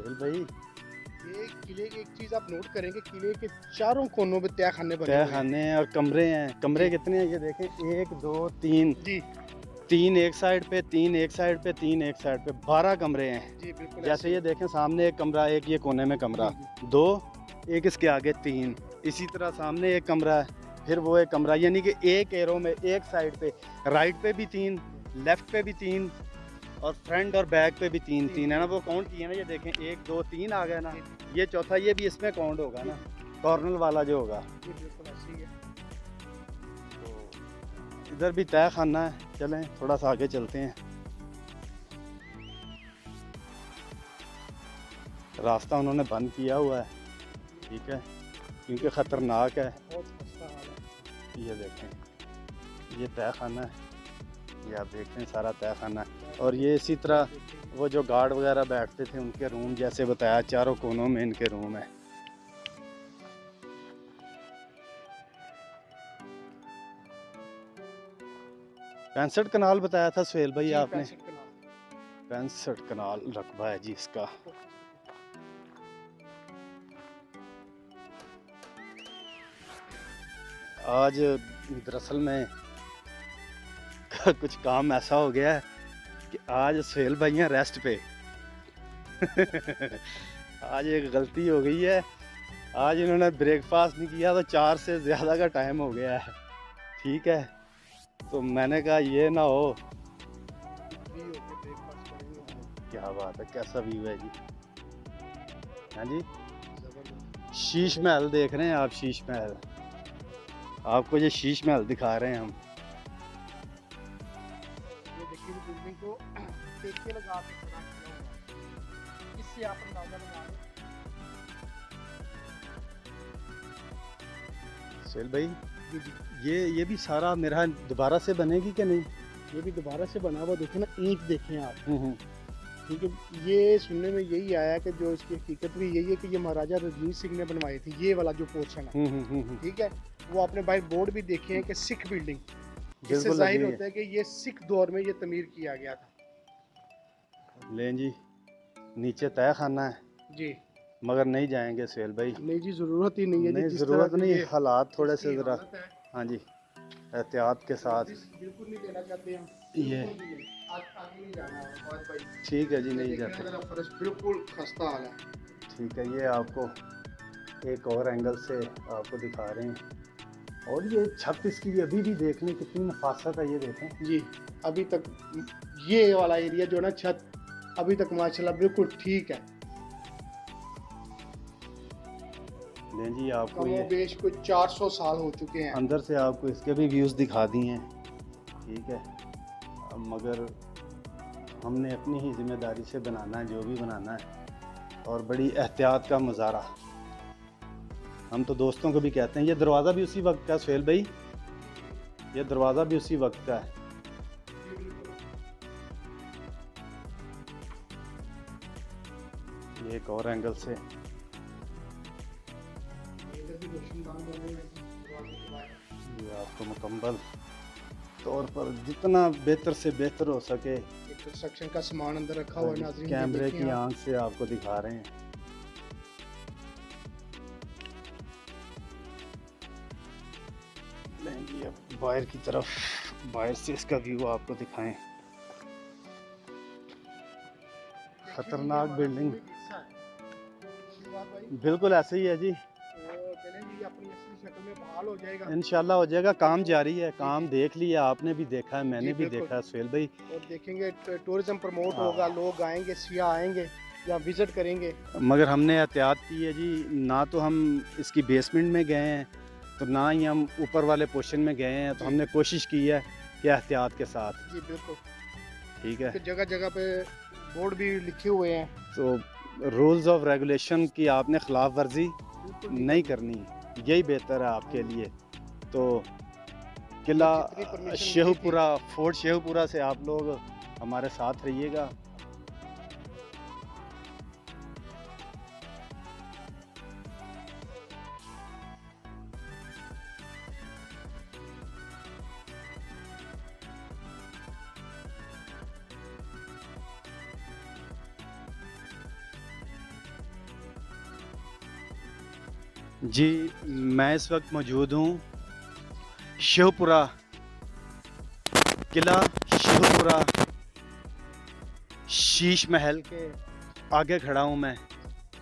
सुहेल भाई, ये किले की एक चीज आप नोट करेंगे, किले के चारों कोनों में तय खाने बने तय हुए हैं। खाने हैं और कमरे हैं। कमरे जी कितने हैं ये देखें, एक दो तीन, जी तीन एक साइड पे, तीन एक साइड पे, तीन एक साइड पे, 12 कमरे हैं। जी बिल्कुल ऐसे जैसे ही। ये देखें, सामने एक कमरा, एक ये कोने में कमरा, जी जी दो, एक इसके आगे तीन, इसी तरह सामने एक कमरा है, फिर वो एक कमरा, यानी कि एक एरो में एक साइड पे, राइट पे भी तीन, लेफ्ट पे भी तीन, और फ्रंट और बैक पे भी तीन तीन है ना। वो काउंट किए ना, ये देखें, एक दो तीन आ गए ना, जी ये चौथा, ये भी इसमें काउंट होगा ना, कॉर्नर वाला जो होगा। जी बिल्कुल ऐसे ही है। तो इधर भी तय खाना है, चलें थोड़ा सा आगे चलते हैं। रास्ता उन्होंने बंद किया हुआ है, ठीक है, क्योंकि ख़तरनाक है। बहुत खस्ता हाल है। ये देखें, ये तय खाना है, ये आप देख रहे हैं सारा तय खाना है। और ये इसी तरह वो जो गार्ड वगैरह बैठते थे उनके रूम, जैसे बताया, चारों कोनों में इनके रूम है। 65 कनाल बताया था सुहेल भाई जी आपने। 65 कनाल। 65 कनाल रकबा है जी इसका। आज दरअसल में कुछ काम ऐसा हो गया है कि आज सुहेल भाई हैं रेस्ट पे। आज एक गलती हो गई है, आज इन्होंने ब्रेकफास्ट नहीं किया, तो 4 से ज़्यादा का टाइम हो गया है, ठीक है। तो मैंने कहा ये ना हो। फ्री होके ब्रेकफास्ट करेंगे। क्या बात है, कैसा व्यू है जी। हाँ जी, जबरदस्त। शीश महल देख रहे हैं आप, शीश महल, आपको ये शीश महल दिखा रहे हैं हम। ये देखिए बिल्डिंग को टेके लगा के खड़ा किया हुआ है। इससे आप अंदाजा लगा लें। सुहेल भाई, जी जी ये भी सारा मेरा दोबारा से बनेगी कि नहीं? ये भी दोबारा से बना हुआ, देखें ना, ईंट देखें आप। हम्म। ठीक है, ये सुनने में यही आया कि जो इसकी हकीकत भी यही है कि ये महाराजा रणजीत सिंह ने बनवाई थी, ये वाला जो पोर्शन है। ठीक है, वो आपने बाहर बोर्ड भी देखे हैं कि सिख बिल्डिंग, इससे बिल्कुल जाहिर लगी होता है कि ये सिख दौर में ये तमीर किया गया था। है। लें जी, नीचे तय खाना है, जी मगर नहीं जाएंगे सुहेल भाई। नहीं जी, ज़रूरत ही नहीं है जी, नहीं, जिस तरह ज़रूरत की नहीं, ये हालात थोड़े से इसकी ज़रा, हालत है। हाँ जी, एहतियात के साथ। बिल्कुल नहीं देना चाहते हम। ये बिल्कुल भी नहीं। आगे नहीं जाना है फवाद भाई। ठीक है जी, ये नहीं देखना जाते। जरा फर्श बिल्कुल खस्ता हाल है। ठीक है, ये आपको एक और एंगल से आपको दिखा रहे हैं। और ये छत इसकी भी अभी भी देख लें, कितनी नफासत है, ये देखें। जी अभी तक ये वाला एरिया जो है ना, छत अभी तक माशाल्लाह बिल्कुल ठीक है। लें जी, आपको कमो ये बेश कोई 400 साल हो चुके हैं। अंदर से आपको इसके भी व्यूज़ दिखा दिए हैं, ठीक है। मगर हमने अपनी ही जिम्मेदारी से बनाना है जो भी बनाना है, और बड़ी एहतियात का मुजाहरा। हम तो दोस्तों को भी कहते हैं। ये दरवाज़ा भी उसी वक्त का सुहेल भाई, ये दरवाज़ा भी उसी वक्त का है। ये एक और एंगल से ये आपको मुकम्मल तौर पर जितना बेहतर से बेहतर हो सके कंस्ट्रक्शन का सामान अंदर रखा हुआ है नाज़रीन, ये कैमरे देखिए की आप। आंख से आपको दिखा रहे हैं। लेंगे अब बाहर की तरफ, बाहर से इसका व्यू आपको दिखाएं। खतरनाक बिल्डिंग, बिल्कुल ऐसे ही है जी। हो जाएगा। इंशाल्लाह हो जाएगा, काम जारी है, काम देख लिया आपने भी देखा है, मैंने भी बिल्कुल। देखा है सुहेल भाई। और देखेंगे टूरिज्म प्रमोट हाँ। होगा, लोग आएंगे, सियाह आएंगे या विजिट करेंगे। मगर हमने एहतियात की है जी, ना तो हम इसकी बेसमेंट में गए हैं, तो ना ही हम ऊपर वाले पोर्शन में गए हैं, तो हमने कोशिश की है कि एहतियात के साथ। जी बिल्कुल, ठीक है, जगह जगह पे बोर्ड भी लिखे हुए हैं। तो रूल्स ऑफ रेगुलेशन की आपने खिलाफ वर्जी नहीं करनी, यही बेहतर है आपके लिए। तो किला शेखुपुरा, फोर्ट शेखुपुरा से आप लोग हमारे साथ रहिएगा। जी, मैं इस वक्त मौजूद हूँ शिवपुरा, किला शिवपुरा शीश महल के आगे खड़ा हूँ मैं।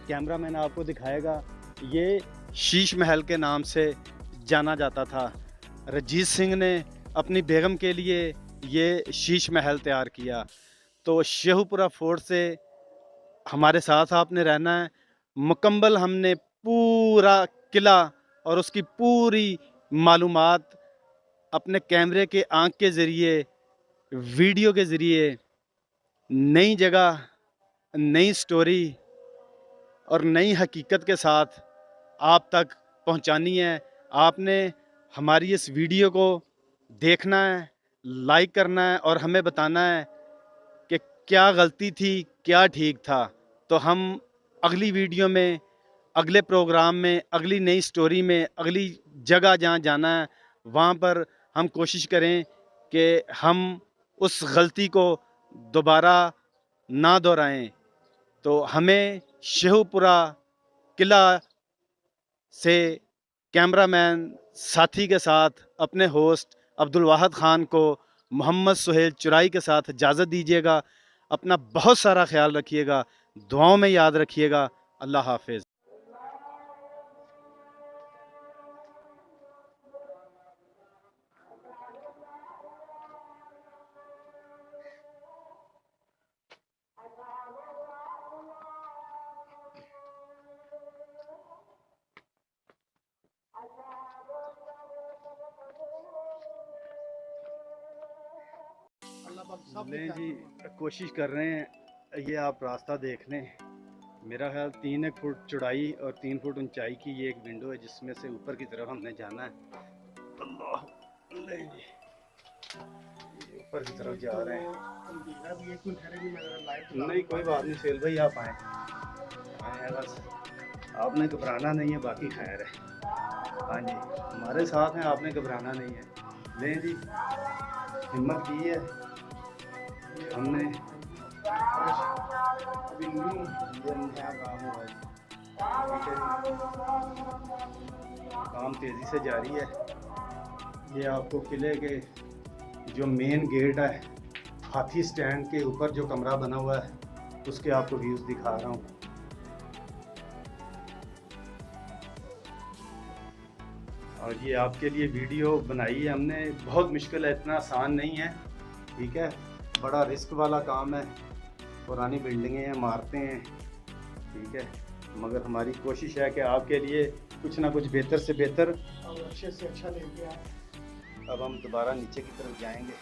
कैमरा मैन आपको दिखाएगा। ये शीश महल के नाम से जाना जाता था। रंजीत सिंह ने अपनी बेगम के लिए ये शीश महल तैयार किया। तो शिवपुरा फोर्ट से हमारे साथ आपने रहना है। मुकम्मल हमने पूरा किला और उसकी पूरी मालूमात अपने कैमरे के आंख के ज़रिए, वीडियो के ज़रिए, नई जगह, नई स्टोरी और नई हकीकत के साथ आप तक पहुंचानी है। आपने हमारी इस वीडियो को देखना है, लाइक करना है और हमें बताना है कि क्या गलती थी, क्या ठीक था। तो हम अगली वीडियो में, अगले प्रोग्राम में, अगली नई स्टोरी में, अगली जगह जहाँ जाना है वहाँ पर हम कोशिश करें कि हम उस गलती को दोबारा ना दोहराएं। तो हमें शिवपुरा किला से कैमरामैन साथी के साथ अपने होस्ट अब्दुल वाहिद ख़ान को मोहम्मद सुहेल चुराई के साथ इजाज़त दीजिएगा। अपना बहुत सारा ख्याल रखिएगा, दुआओं में याद रखिएगा। अल्लाह हाफिज़। लें जी, कोशिश कर रहे हैं। ये आप रास्ता देख लें। मेरा ख्याल 3 फुट चौड़ाई और 3 फुट ऊंचाई की ये एक विंडो है जिसमें से ऊपर की तरफ हमने जाना है। अल्लाह, लें जी, ऊपर की तरफ जा रहे हैं। नहीं, कोई बात नहीं सेल भाई, आप आए बस, आपने घबराना नहीं है, बाकी खैर है। हाँ जी, हमारे साथ हैं, आपने घबराना नहीं है। लें जी, हिम्मत की है हमने। अभी नया काम हुआ है, काम तेज़ी से जारी है। ये आपको किले के जो मेन गेट है, हाथी स्टैंड के ऊपर जो कमरा बना हुआ है, उसके आपको व्यूज़ दिखा रहा हूँ। और ये आपके लिए वीडियो बनाई है हमने, बहुत मुश्किल है, इतना आसान नहीं है, ठीक है। बड़ा रिस्क वाला काम है, पुरानी बिल्डिंगें हैं, इमारतें हैं, ठीक है। मगर हमारी कोशिश है कि आपके लिए कुछ ना कुछ बेहतर से बेहतर और अच्छे से अच्छा लेके आए। अब हम दोबारा नीचे की तरफ जाएंगे।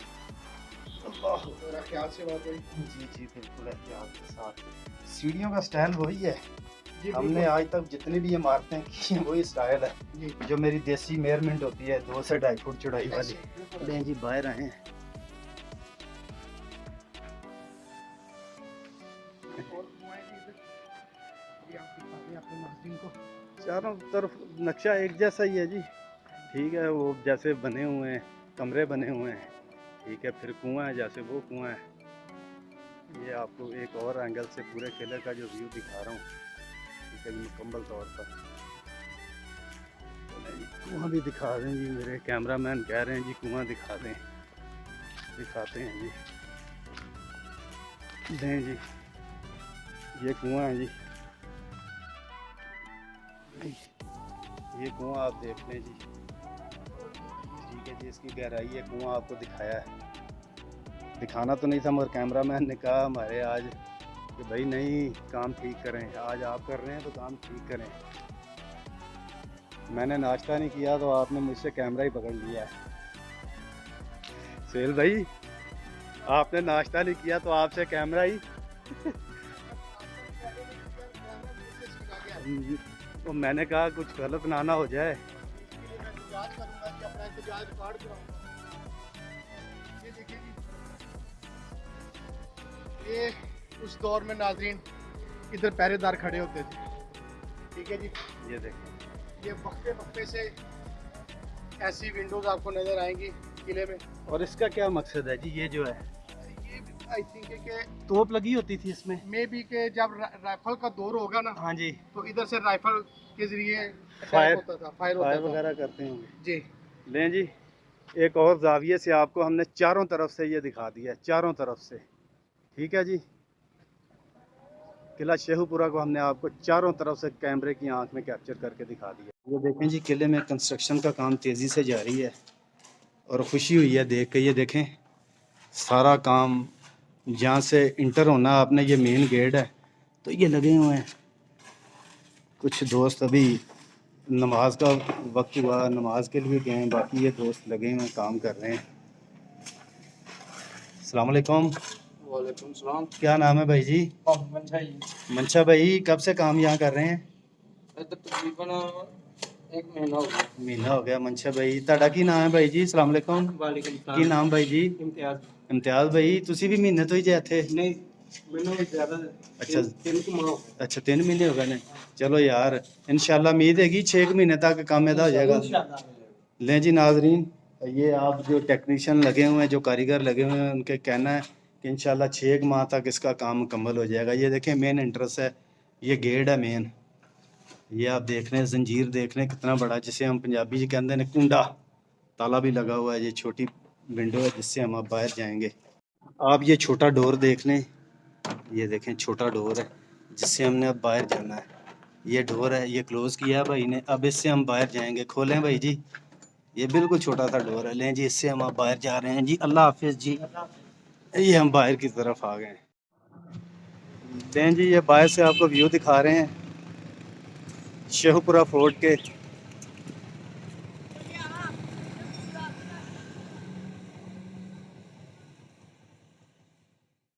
अल्लाह, ख्याल से बात हुई। जी जी, बिल्कुल एहतियात के साथ। सीढ़ियों का स्टाइल वही है, हमने आज तक जितनी भी इमारतें की हैं वही स्टाइल है, जो मेरी देसी मेजरमेंट होती है 2 से 2.5 फुट चौड़ाई वाली। लें जी, बाहर आए हैं। चारों तरफ नक्शा एक जैसा ही है जी, ठीक है। वो जैसे बने हुए हैं, कमरे बने हुए हैं, ठीक है। फिर कुआं है, जैसे वो कुआं है। ये आपको एक और एंगल से पूरे किले का जो व्यू दिखा रहा हूँ, ठीक है, मुकम्मल तौर पर। कुआं भी दिखा दें जी, मेरे कैमरामैन कह रहे हैं जी कुआं दिखा दें। दिखाते हैं जी, दें जी, ये कुआं है जी, ये कुआं आप देख लें जी, ठीक है जी। इसकी गहराई है, कुआं आपको दिखाया है। दिखाना तो नहीं था, मगर कैमरामैन ने कहा हमारे आज कि भाई नहीं, काम ठीक करें, आज आप कर रहे हैं तो काम ठीक करें। मैंने नाश्ता नहीं किया तो आपने मुझसे कैमरा ही पकड़ लिया है। सेल भाई, आपने नाश्ता नहीं किया तो आपसे कैमरा ही तो मैंने कहा कुछ गलत ना हो जाए। ये उस दौर में नाजरीन इधर पहरेदार खड़े होते थे, ठीक है जी। ये देखें, ये वक्फे वक्फे से ऐसी विंडोज आपको नजर आएंगी किले में। और इसका क्या मकसद है जी? ये जो है, ये आई थिंक कि तोप लगी होती थी इसमें। मे बी के जब राइफल का दौर होगा ना, हाँ जी, तो इधर से राइफल के जरिए फायर होता था, फायर होता था वगैरह करते होंगे जी। लें जी। एक और जाविये से आपको हमने चारों तरफ से ये दिखा दिया, चारों तरफ से। ठीक है जी, किला शेखुपुरा को हमने आपको चारों तरफ से कैमरे की आंख में कैप्चर करके दिखा दिया। ये देखें जी, किले में कंस्ट्रक्शन का काम तेज़ी से जारी है और खुशी हुई है देख के। ये देखें सारा काम, जहाँ से इंटर होना आपने, ये मेन गेट है, तो ये लगे हुए हैं। कुछ दोस्त अभी नमाज का वक्त हुआ, नमाज के लिए गए हैं, बाकी ये दोस्त लगे हुए हैं, काम कर रहे हैं। अस्सलाम वालेकुम। वालेकुम सलाम। क्या नाम है भाई जी? मंशा भाई, कब से काम यहाँ कर रहे हैं? तकरीबन 1 महीना हो गया। महीना हो गया। मंशा भाई, ਤੁਹਾਡਾ ਕੀ ਨਾਮ ਹੈ ਭਾਈ ਜੀ? अस्सलाम वालेकुम। वालेकुम सलाम। ਕੀ ਨਾਮ ਭਾਈ ਜੀ? इम्तियाज। ਇਮਤਿਆਜ਼ ਭਾਈ, ਤੁਸੀਂ ਵੀ ਮਹੀਨੇ ਤੋਂ ਹੀ ਜੇ ਇੱਥੇ? नहीं, मैंने ज़्यादा अच्छा 3 माह अच्छा 3 महीने हो गए ने। चलो यार, इंशाल्लाह उम्मीद है कि 6 महीने तक काम एदा हो जाएगा। लें जी नाजरीन, ये आप जो टेक्नीशियन लगे हुए हैं, जो कारीगर लगे हुए हैं, उनके कहना है कि इंशाल्लाह 6 माह तक इसका काम मुकम्मल हो जाएगा। ये देखें मेन एंट्रेंस है, ये गेट है मेन। ये आप देख रहे हैं, जंजीर देख रहे हैं कितना बड़ा, जिसे हम पंजाबी जी कहते हैं कुंडा। ताला भी लगा हुआ है, ये छोटी विंडो है जिससे हम अब बाहर जाएंगे। आप ये छोटा डोर देख लें, ये देखें छोटा डोर है जिससे हमने अब बाहर जाना है। ये डोर है, ये क्लोज़ किया है भाई ने, अब इससे हम बाहर जाएंगे। खोलें भाई जी, ये बिल्कुल छोटा सा डोर है। लें जी, इससे हम अब बाहर जा रहे हैं जी। अल्लाह हाफिज़ जी। ये हम बाहर की तरफ आ गए हैं। लें जी, ये बाहर से आपको व्यू दिखा रहे हैं शेखुपुरा फोर्ट के।